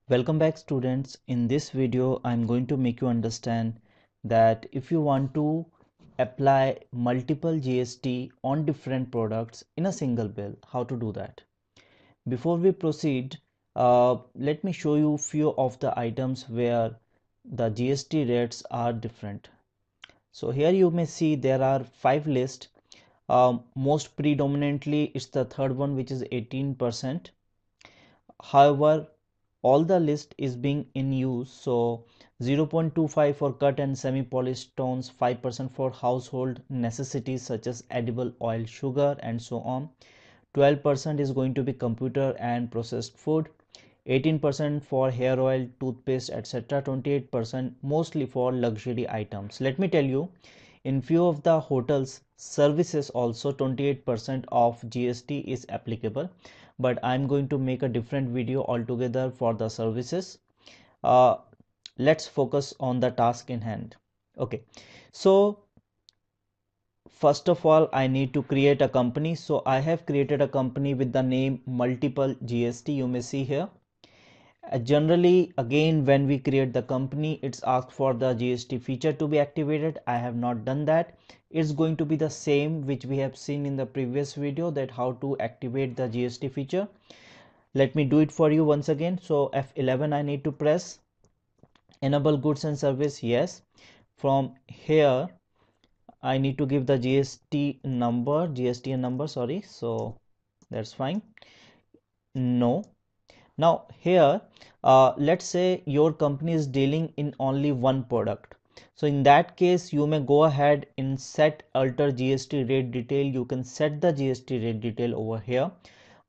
Welcome back students. In this video I'm going to make you understand that if you want to apply multiple GST on different products in a single bill, how to do that. Before we proceed, let me show you few of the items where the GST rates are different. So here you may see there are 5 lists. Most predominantly it's the third one, which is 18%. However, all the list is being in use, so 0.25 for cut and semi-polished stones, 5% for household necessities such as edible oil, sugar and so on, 12% is going to be computer and processed food, 18% for hair oil, toothpaste, etc., 28% mostly for luxury items. Let me tell you, in few of the hotels services also 28% of GST is applicable, but I'm going to make a different video altogether for the services. Let's focus on the task in hand. Okay, so first of all I need to create a company. So I have created a company with the name multiple GST. You may see here. Generally, again, when we create the company, it's asked for the GST feature to be activated. I have not done that. It's going to be the same which we have seen in the previous video, that how to activate the GST feature. Let me do it for you once again. So F11 I need to press. Enable goods and service, yes. From here I need to give the GSTN number, sorry, so that's fine. No. Now here, let's say your company is dealing in only one product. So in that case, you may go ahead and set alter GST rate detail. You can set the GST rate detail over here.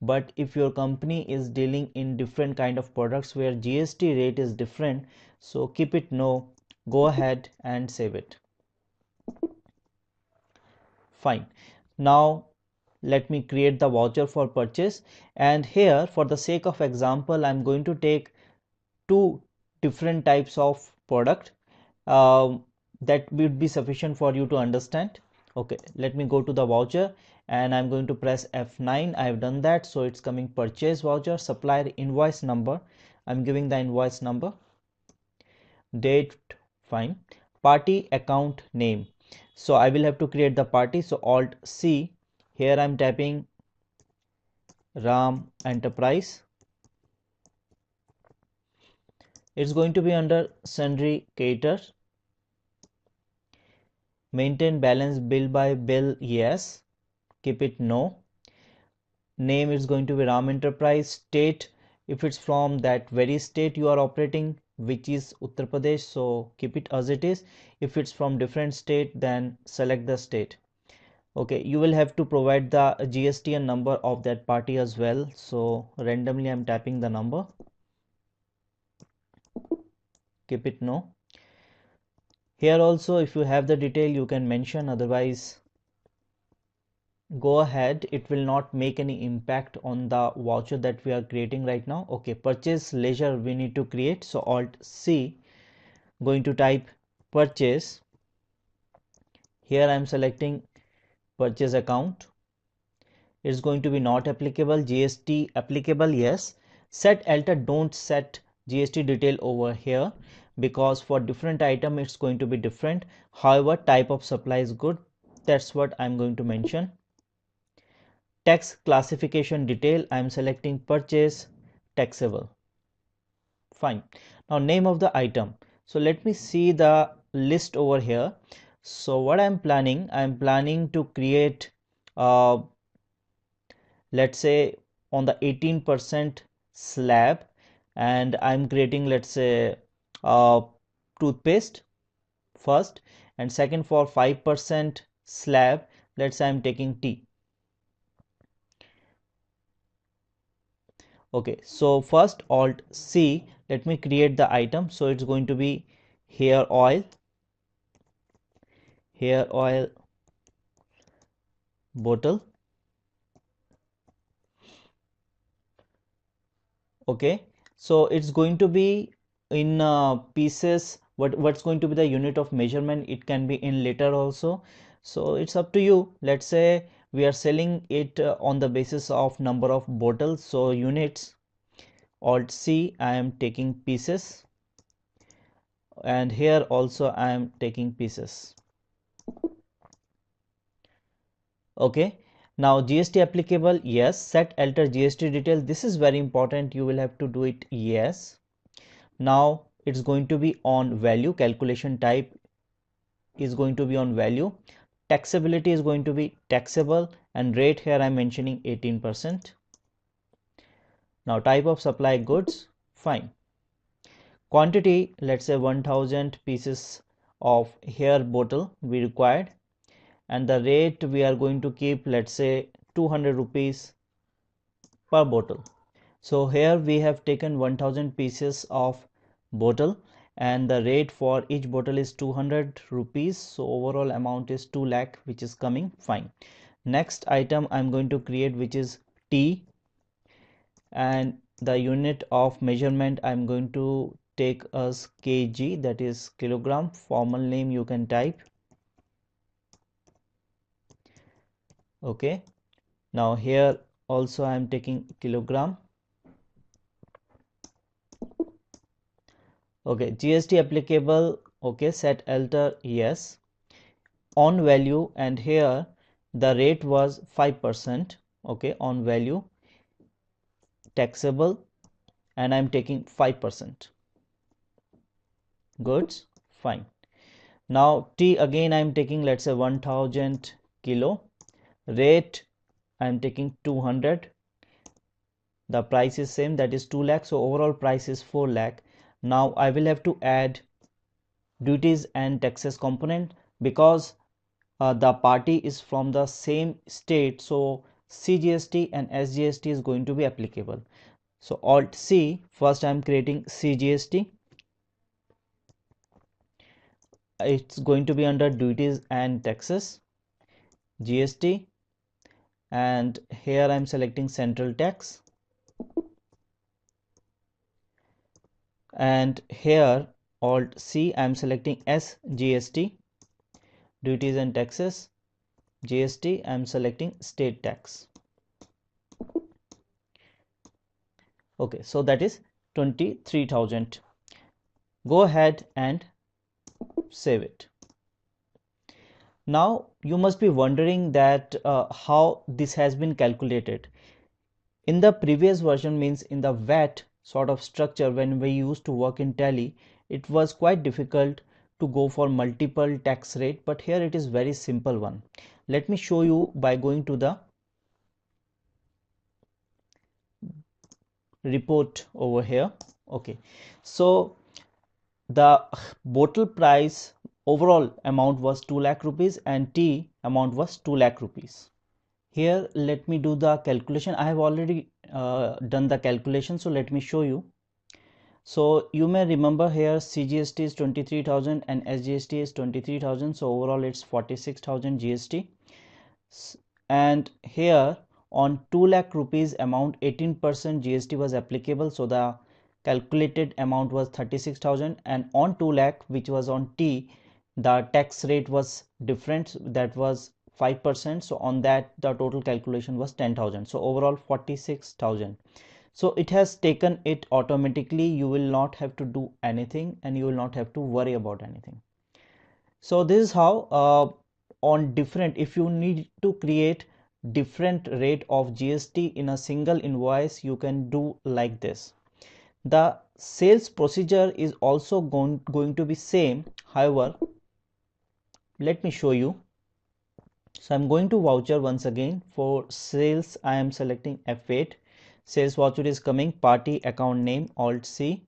But if your company is dealing in different kind of products where GST rate is different, so keep it no, go ahead and save it. Fine. Now let me create the voucher for purchase, and here for the sake of example I'm going to take two different types of product. That would be sufficient for you to understand. Okay, let me go to the voucher and I'm going to press F9. I have done that, so it's coming purchase voucher, supplier invoice number. I'm giving the invoice number, date, fine, party account name. So I will have to create the party, so Alt C. Here I'm typing Ram Enterprise. It's going to be under sundry cater. Maintain balance bill by bill, yes. Keep it no. Name is going to be Ram Enterprise. State, if it's from that very state you are operating, which is Uttar Pradesh, so keep it as it is. If it's from different state, then select the state. Okay, you will have to provide the GSTN number of that party as well. So randomly I'm tapping the number. Keep it no. Here also, if you have the detail you can mention, otherwise go ahead, it will not make any impact on the voucher that we are creating right now. Okay, purchase leisure we need to create, so Alt C, going to type purchase. Here I am selecting purchase account. It's going to be not applicable. GST applicable, yes. Set alter, don't set GST detail over here, because for different item it's going to be different. However, type of supply is good, that's what I'm going to mention. Tax classification detail, I am selecting purchase taxable. Fine. Now name of the item. So let me see the list over here. So what I'm planning to create, let's say on the 18% slab, and I'm creating, let's say, toothpaste first, and second for 5% slab, let's say I'm taking tea. Okay, so first Alt C, let me create the item. So it's going to be hair oil bottle. Okay, so it's going to be in pieces. What's going to be the unit of measurement? It can be in liter also, so it's up to you. Let's say we are selling it on the basis of number of bottles, so units. Alt C, I am taking pieces, and here also I am taking pieces. Okay, now GST applicable, yes. Set alter GST detail, this is very important, you will have to do it, yes. Now it's going to be on value, calculation type is going to be on value, taxability is going to be taxable, and rate here I'm mentioning 18%. Now type of supply goods, fine. Quantity, let's say 1000 pieces of hair bottle we required, and the rate we are going to keep, let's say 200 rupees per bottle. So here we have taken 1000 pieces of bottle and the rate for each bottle is 200 rupees. So overall amount is 2 lakh, which is coming fine. Next item I'm going to create, which is T, and the unit of measurement I'm going to take as kg, that is kilogram. Formal name you can type. Okay, now here also I'm taking kilogram. Okay, GST applicable, okay, set alter, yes. On value, and here the rate was 5%, okay, on value, taxable, and I'm taking 5%. Goods, fine. Now T again I'm taking, let's say 1000 kilo, rate I'm taking 200, the price is same, that is 2 lakh, so overall price is 4 lakh. Now I will have to add duties and taxes component because the party is from the same state, so CGST and SGST is going to be applicable. So Alt C, first I am creating CGST, it's going to be under duties and taxes, GST, and here I am selecting central tax, and here Alt C I am selecting SGST, duties and taxes, GST I am selecting state tax. Okay, so that is 23,000. Go ahead and save it. Now you must be wondering that how this has been calculated. In the previous version, means in the VAT sort of structure, when we used to work in Tally, it was quite difficult to go for multiple tax rate, but here it is very simple one. Let me show you by going to the report over here. Okay, so the bottle price overall amount was 2 lakh rupees and T amount was 2 lakh rupees. Here let me do the calculation. I have already done the calculation, so let me show you. So you may remember here CGST is 23,000 and SGST is 23,000, so overall it's 46,000 GST. And here on 2 lakh rupees amount 18% GST was applicable, so the calculated amount was 36,000, and on 2 lakh, which was on T, the tax rate was different, that was 5%, so on that the total calculation was 10,000, so overall 46,000. So it has taken it automatically, you will not have to do anything and you will not have to worry about anything. So this is how on different, if you need to create different rate of GST in a single invoice, you can do like this. The sales procedure is also going to be same, however let me show you. So I'm going to voucher once again. For sales I am selecting F8, sales voucher is coming, party account name Alt C,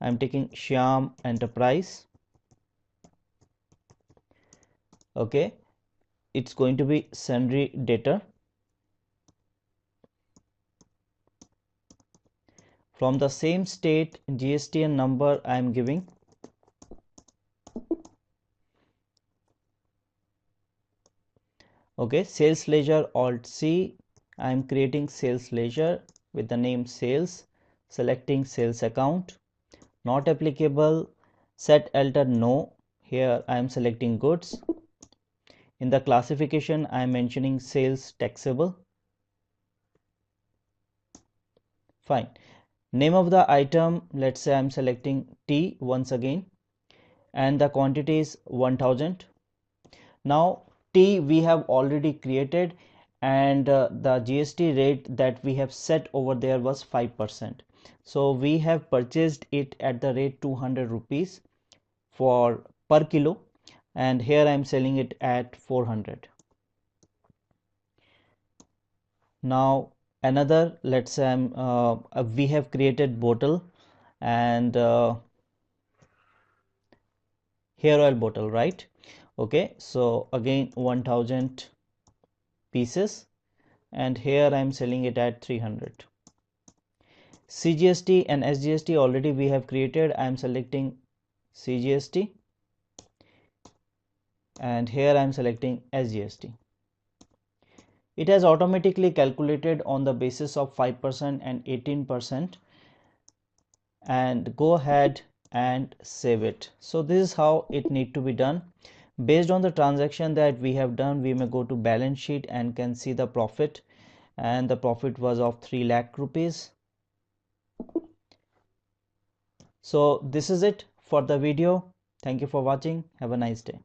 I'm taking Shyam Enterprise. Okay, it's going to be sundry debtor. From the same state, GST and number I am giving. Okay, sales ledger Alt C, I am creating sales ledger with the name sales, selecting sales account, not applicable, set alter no, here I am selecting goods. In the classification I am mentioning sales taxable. Fine. Name of the item, let's say I'm selecting tea once again, and the quantity is 1000. Now tea we have already created, and the GST rate that we have set over there was 5%. So we have purchased it at the rate 200 rupees for per kilo, and here I am selling it at 400. Now another, let's say we have created bottle, and hair oil bottle, right? Okay, so again 1000 pieces, and here I am selling it at 300. CGST and SGST already we have created. I am selecting CGST, and here I am selecting SGST. It has automatically calculated on the basis of 5% and 18%, and go ahead and save it. So this is how it need to be done. Based on the transaction that we have done, we may go to balance sheet and can see the profit, and the profit was of 3 lakh rupees. So this is it for the video. Thank you for watching. Have a nice day.